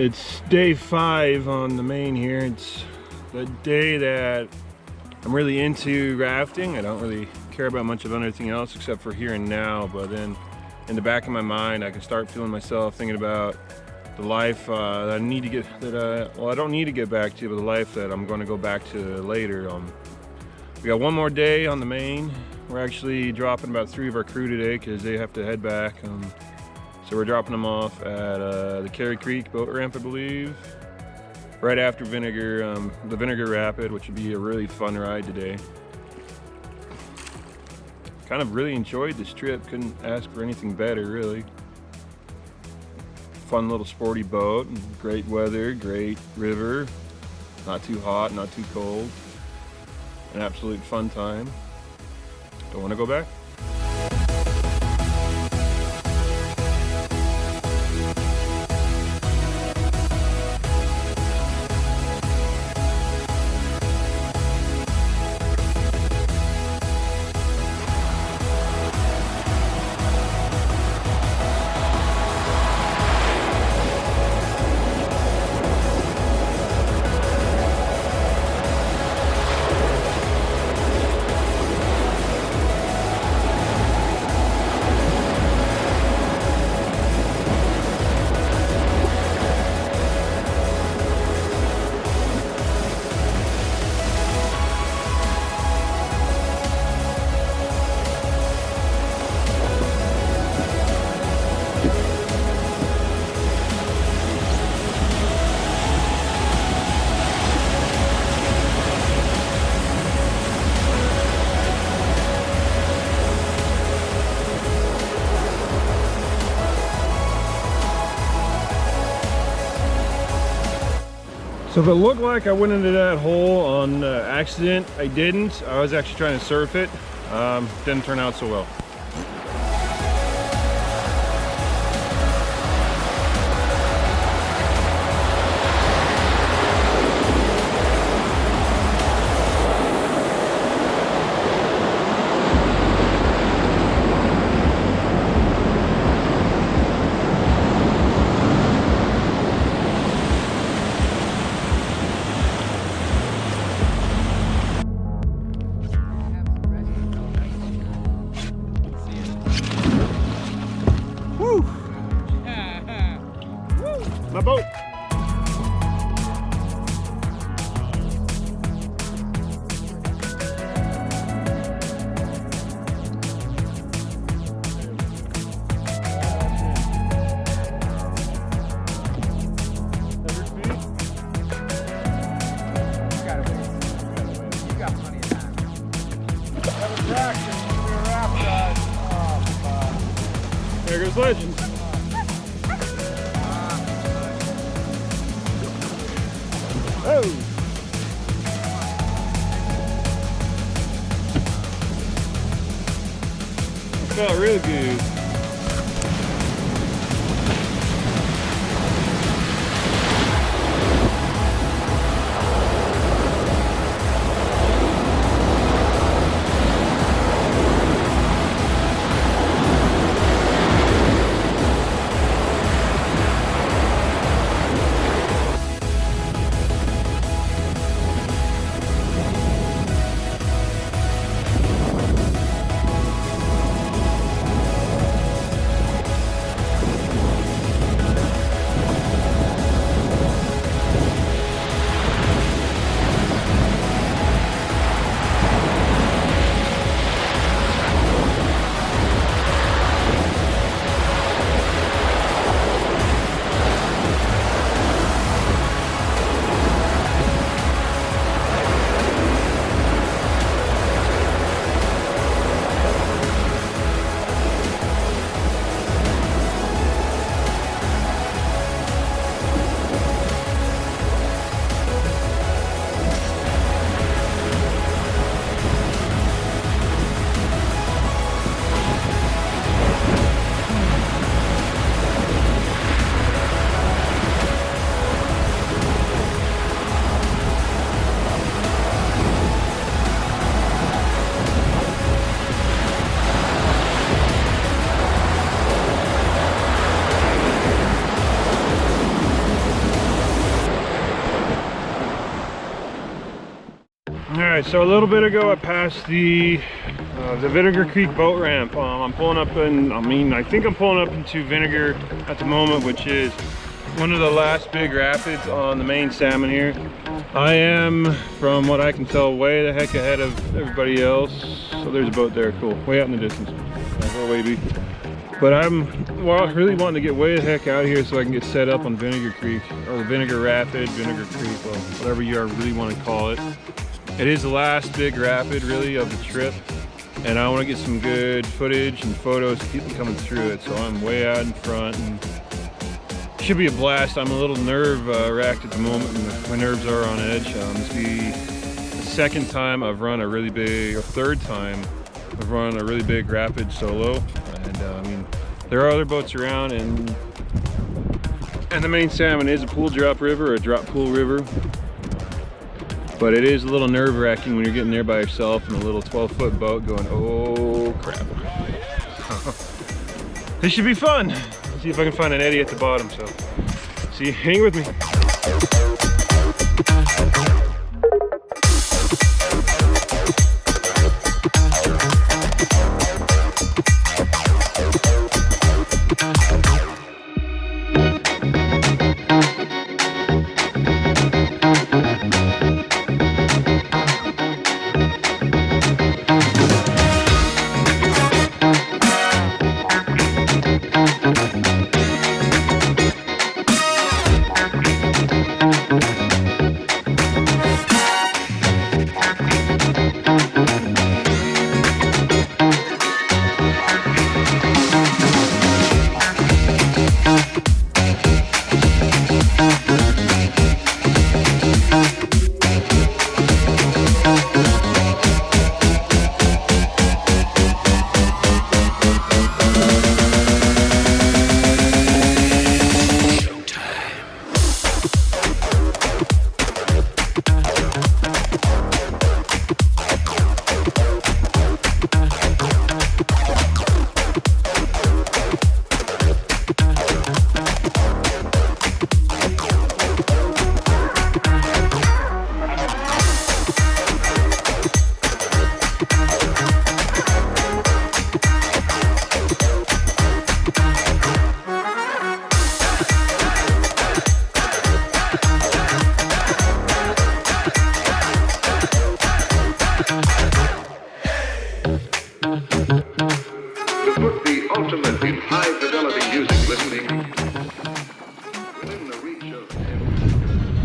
It's day 5 on the Main here. It's the day that I'm really into rafting. I don't really care about much of anything else except for here and now, but then in the back of my mind I can start feeling myself thinking about the life that I need to get, well, I don't need to get back to, but the life that I'm going to go back to later. We got one more day on the Main. We're actually dropping about 3 of our crew today because they have to head back. So we're dropping them off at the Carey Creek boat ramp, I believe, right after Vinegar, the Vinegar Rapid, which would be a really fun ride today. Kind of really enjoyed this trip. Couldn't ask for anything better, really. Fun little sporty boat, great weather, great river. Not too hot, not too cold. An absolute fun time. Don't want to go back. So if it looked like I went into that hole on accident, I didn't. I was actually trying to surf it. Didn't turn out so well. My boat. There goes Legend. Oh! It felt real good. Alright, so a little bit ago I passed the Vinegar Creek boat ramp. I'm pulling up I think I'm pulling up into Vinegar at the moment, which is one of the last big rapids on the Main Salmon here. I am, from what I can tell, way the heck ahead of everybody else. So there's a boat there, cool, way out in the distance. Little wavy. But I'm really wanting to get way the heck out of here so I can get set up on Vinegar Creek, or the Vinegar Rapid, Vinegar Creek, well, whatever you really want to call it. It is the last big rapid, really, of the trip, and I want to get some good footage and photos to keep me coming through it. So I'm way out in front, and it should be a blast. I'm a little nerve-wracked at the moment, and my nerves are on edge. This will be the second time I've run a really big, or third time I've run a really big rapid solo, and I mean, there are other boats around, and the Main Salmon is a pool drop river, or a drop pool river. But it is a little nerve-wracking when you're getting there by yourself in a little 12-foot boat going, oh crap. This should be fun. Let's see if I can find an eddy at the bottom. So, see, hang with me.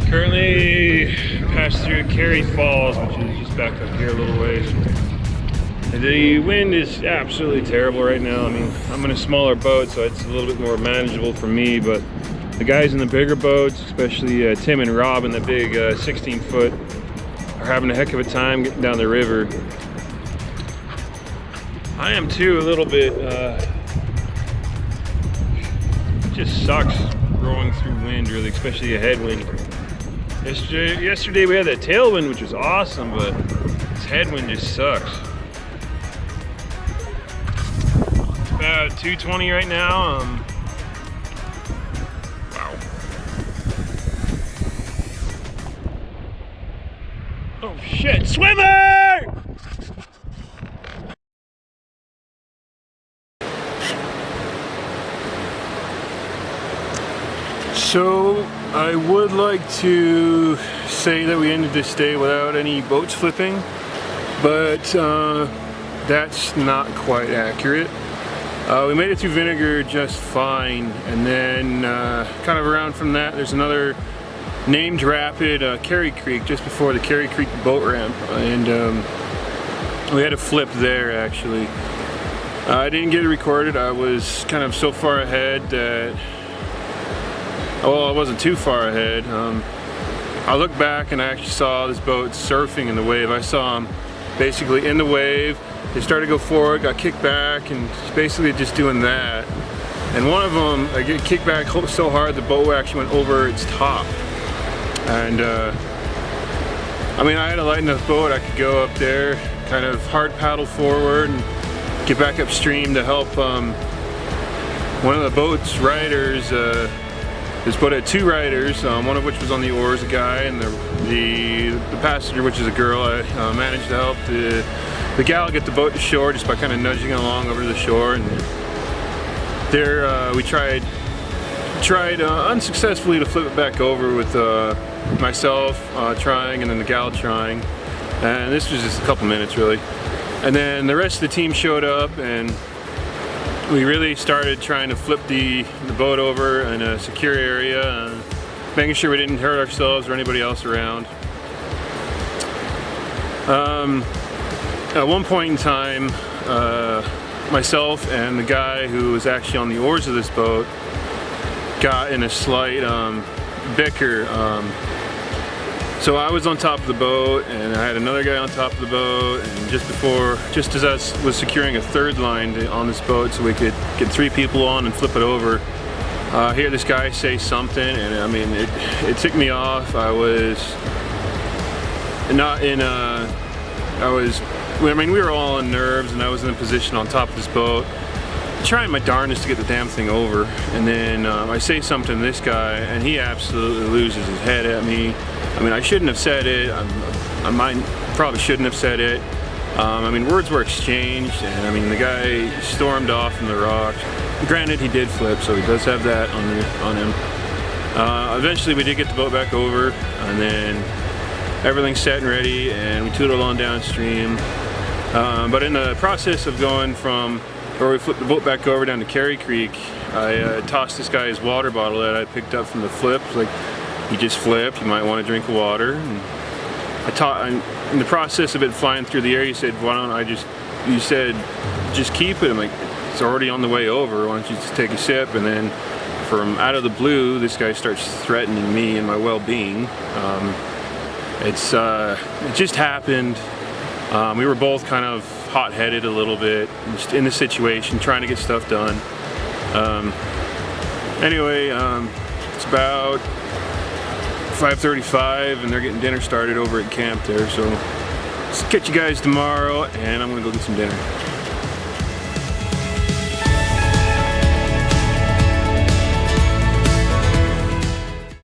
Currently passed through Carey Falls, which is just back up here a little ways. The wind is absolutely terrible right now. I mean, I'm in a smaller boat, so it's a little bit more manageable for me, but the guys in the bigger boats, especially Tim and Rob in the big 16-foot, are having a heck of a time getting down the river. I am too, a little bit. It just sucks rowing through wind, really, especially a headwind. Yesterday we had that tailwind, which was awesome, but this headwind just sucks. It's about 2:20 right now. Wow. Oh shit, swimmer! So I would like to say that we ended this day without any boats flipping, but that's not quite accurate. We made it through Vinegar just fine, and then kind of around from that there's another named rapid, Carey Creek, just before the Carey Creek boat ramp, and we had a flip there actually. I didn't get it recorded. I was kind of so far ahead that, well, I wasn't too far ahead. I looked back and I actually saw this boat surfing in the wave. I saw them basically in the wave. They started to go forward, got kicked back, and basically just doing that. And one of them, I get kicked back so hard the boat actually went over its top. And I mean, I had a light enough boat. I could go up there, kind of hard paddle forward and get back upstream to help one of the boat's riders This boat had 2 riders, one of which was on the oars, a guy, and the passenger, which is a girl. I managed to help the gal get the boat to shore just by kind of nudging it along over to the shore. And there we tried unsuccessfully to flip it back over with myself trying and then the gal trying. And this was just a couple minutes really. And then the rest of the team showed up and we really started trying to flip the boat over in a secure area, making sure we didn't hurt ourselves or anybody else around. At one point in time, myself and the guy who was actually on the oars of this boat got in a slight bicker. So I was on top of the boat and I had another guy on top of the boat, and just as I was securing a 3rd line on this boat so we could get 3 people on and flip it over, I hear this guy say something, and I mean it ticked me off. I mean we were all on nerves, and I was in a position on top of this boat trying my darndest to get the damn thing over, and then I say something to this guy and he absolutely loses his head at me. I mean, I shouldn't have said it. I probably shouldn't have said it. I mean, words were exchanged, and I mean, the guy stormed off from the rocks. Granted, he did flip, so he does have that on him. Eventually, we did get the boat back over, and then everything's set and ready, and we tootled on downstream. But in the process of going from, or we flipped the boat back over down to Carey Creek, I tossed this guy his water bottle that I picked up from the flip. Like, you just flipped, you might want to drink water. And in the process of it flying through the air, you said, why don't I you said, just keep it. I'm like, it's already on the way over, why don't you just take a sip? And then from out of the blue, this guy starts threatening me and my well-being. It just happened. We were both kind of hot-headed a little bit, just in the situation, trying to get stuff done. Anyway, it's about 5:35 and they're getting dinner started over at camp there, so catch you guys tomorrow, and I'm gonna go get some dinner.